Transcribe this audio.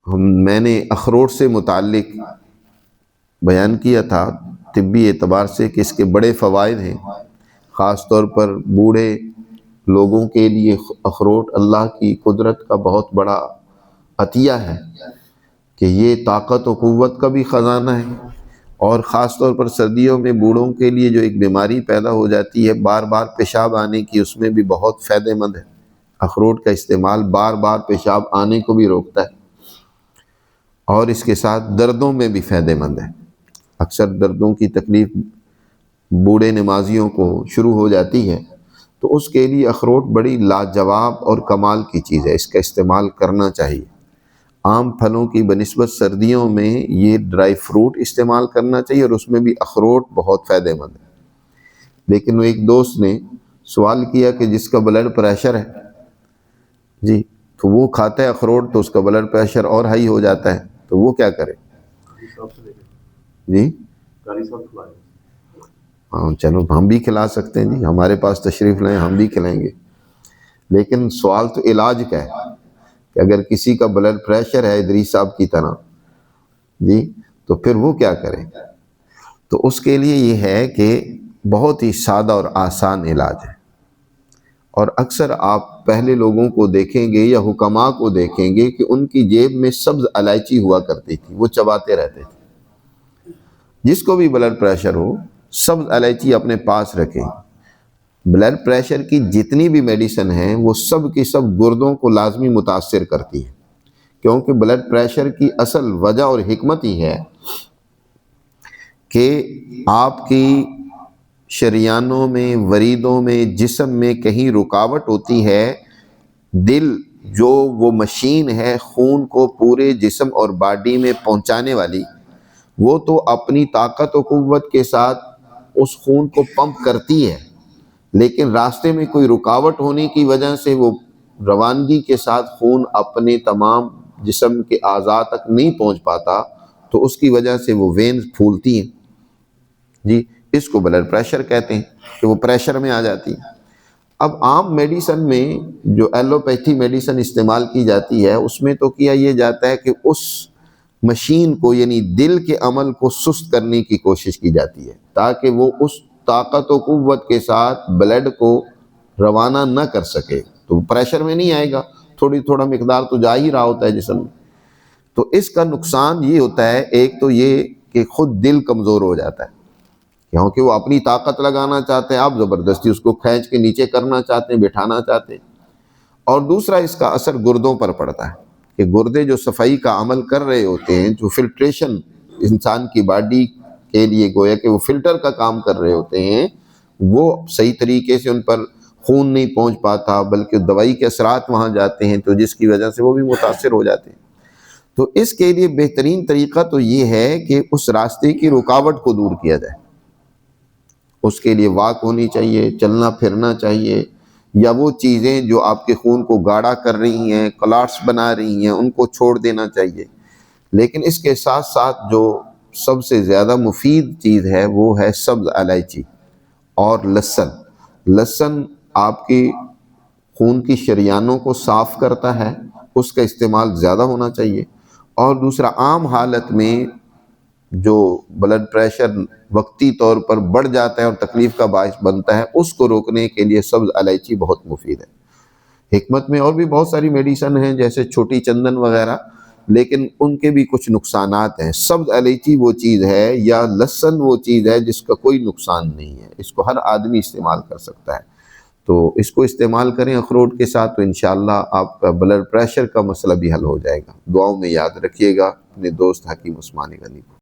میں نے اخروٹ سے متعلق بیان کیا تھا طبی اعتبار سے کہ اس کے بڑے فوائد ہیں، خاص طور پر بوڑھے لوگوں کے لیے اخروٹ اللہ کی قدرت کا بہت بڑا عطیہ ہے کہ یہ طاقت و قوت کا بھی خزانہ ہے، اور خاص طور پر سردیوں میں بوڑھوں کے لیے جو ایک بیماری پیدا ہو جاتی ہے بار بار پیشاب آنے کی، اس میں بھی بہت فائدہ مند ہے۔ اخروٹ کا استعمال بار بار پیشاب آنے کو بھی روکتا ہے، اور اس کے ساتھ دردوں میں بھی فائدہ مند ہے۔ اکثر دردوں کی تکلیف بوڑھے نمازیوں کو شروع ہو جاتی ہے، تو اس کے لیے اخروٹ بڑی لاجواب اور کمال کی چیز ہے، اس کا استعمال کرنا چاہیے۔ عام پھلوں کی بنسبت سردیوں میں یہ ڈرائی فروٹ استعمال کرنا چاہیے، اور اس میں بھی اخروٹ بہت فائدہ مند ہے۔ لیکن وہ ایک دوست نے سوال کیا کہ جس کا بلڈ پریشر ہے جی، تو وہ کھاتا ہے اخروٹ تو اس کا بلڈ پریشر اور ہائی ہو جاتا ہے، تو وہ کیا کرے؟ جی ہاں چلو ہم بھی کھلا سکتے ہیں جی، ہمارے پاس تشریف لائیں، ہم بھی کھلائیں گے۔ لیکن سوال تو علاج کا ہے کہ اگر کسی کا بلڈ پریشر ہے ادریس صاحب کی طرح جی، تو پھر وہ کیا کرے؟ تو اس کے لیے یہ ہے کہ بہت ہی سادہ اور آسان علاج ہے، اور اکثر آپ پہلے لوگوں کو دیکھیں گے یا حکماء کو دیکھیں گے کہ ان کی جیب میں سبز الائچی ہوا کرتی تھی، وہ چباتے رہتے تھے۔ جس کو بھی بلڈ پریشر ہو سبز الائچی اپنے پاس رکھیں۔ بلڈ پریشر کی جتنی بھی میڈیسن ہیں وہ سب کی سب گردوں کو لازمی متاثر کرتی ہے، کیونکہ بلڈ پریشر کی اصل وجہ اور حکمت ہی ہے کہ آپ کی شریانوں میں، وریدوں میں، جسم میں کہیں رکاوٹ ہوتی ہے۔ دل جو وہ مشین ہے خون کو پورے جسم اور باڈی میں پہنچانے والی، وہ تو اپنی طاقت و قوت کے ساتھ اس خون کو پمپ کرتی ہے، لیکن راستے میں کوئی رکاوٹ ہونے کی وجہ سے وہ روانگی کے ساتھ خون اپنے تمام جسم کے اعضاء تک نہیں پہنچ پاتا، تو اس کی وجہ سے وہ وینز پھولتی ہیں جی، اس کو بلڈ پریشر کہتے ہیں کہ وہ پریشر میں آ جاتی ہے۔ اب عام میڈیسن میں جو ایلوپیتھی میڈیسن استعمال کی جاتی ہے اس میں تو کیا یہ جاتا ہے کہ اس مشین کو یعنی دل کے عمل کو سست کرنے کی کوشش کی جاتی ہے تاکہ وہ اس طاقت و قوت کے ساتھ بلڈ کو روانہ نہ کر سکے، تو پریشر میں نہیں آئے گا، تھوڑا مقدار تو جا ہی رہا ہوتا ہے جسم میں۔ تو اس کا نقصان یہ ہوتا ہے، ایک تو یہ کہ خود دل کمزور ہو جاتا ہے کیونکہ وہ اپنی طاقت لگانا چاہتے ہیں، آپ زبردستی اس کو کھینچ کے نیچے کرنا چاہتے ہیں، بٹھانا چاہتے ہیں۔ اور دوسرا اس کا اثر گردوں پر پڑتا ہے کہ گردے جو صفائی کا عمل کر رہے ہوتے ہیں، جو فلٹریشن انسان کی باڈی کے لیے گویا کہ وہ فلٹر کا کام کر رہے ہوتے ہیں، وہ صحیح طریقے سے ان پر خون نہیں پہنچ پاتا، بلکہ دوائی کے اثرات وہاں جاتے ہیں، تو جس کی وجہ سے وہ بھی متاثر ہو جاتے ہیں۔ تو اس کے لیے بہترین طریقہ تو یہ ہے کہ اس راستے کی رکاوٹ کو دور کیا جائے۔ اس کے لیے واک ہونی چاہیے، چلنا پھرنا چاہیے، یا وہ چیزیں جو آپ کے خون کو گاڑھا کر رہی ہیں، کلاٹس بنا رہی ہیں، ان کو چھوڑ دینا چاہیے۔ لیکن اس کے ساتھ ساتھ جو سب سے زیادہ مفید چیز ہے وہ ہے سبز الائچی اور لہسن۔ لہسن آپ کی خون کی شریانوں کو صاف کرتا ہے، اس کا استعمال زیادہ ہونا چاہیے۔ اور دوسرا، عام حالت میں جو بلڈ پریشر وقتی طور پر بڑھ جاتا ہے اور تکلیف کا باعث بنتا ہے، اس کو روکنے کے لیے سبز الائچی بہت مفید ہے۔ حکمت میں اور بھی بہت ساری میڈیسن ہیں جیسے چھوٹی چندن وغیرہ، لیکن ان کے بھی کچھ نقصانات ہیں۔ سبز الائچی وہ چیز ہے یا لہسن وہ چیز ہے جس کا کوئی نقصان نہیں ہے، اس کو ہر آدمی استعمال کر سکتا ہے۔ تو اس کو استعمال کریں اخروٹ کے ساتھ، تو انشاءاللہ آپ کا بلڈ پریشر کا مسئلہ بھی حل ہو جائے گا۔ دعاؤں میں یاد رکھیے گا اپنے دوست حکیم عثمانی غنی کو۔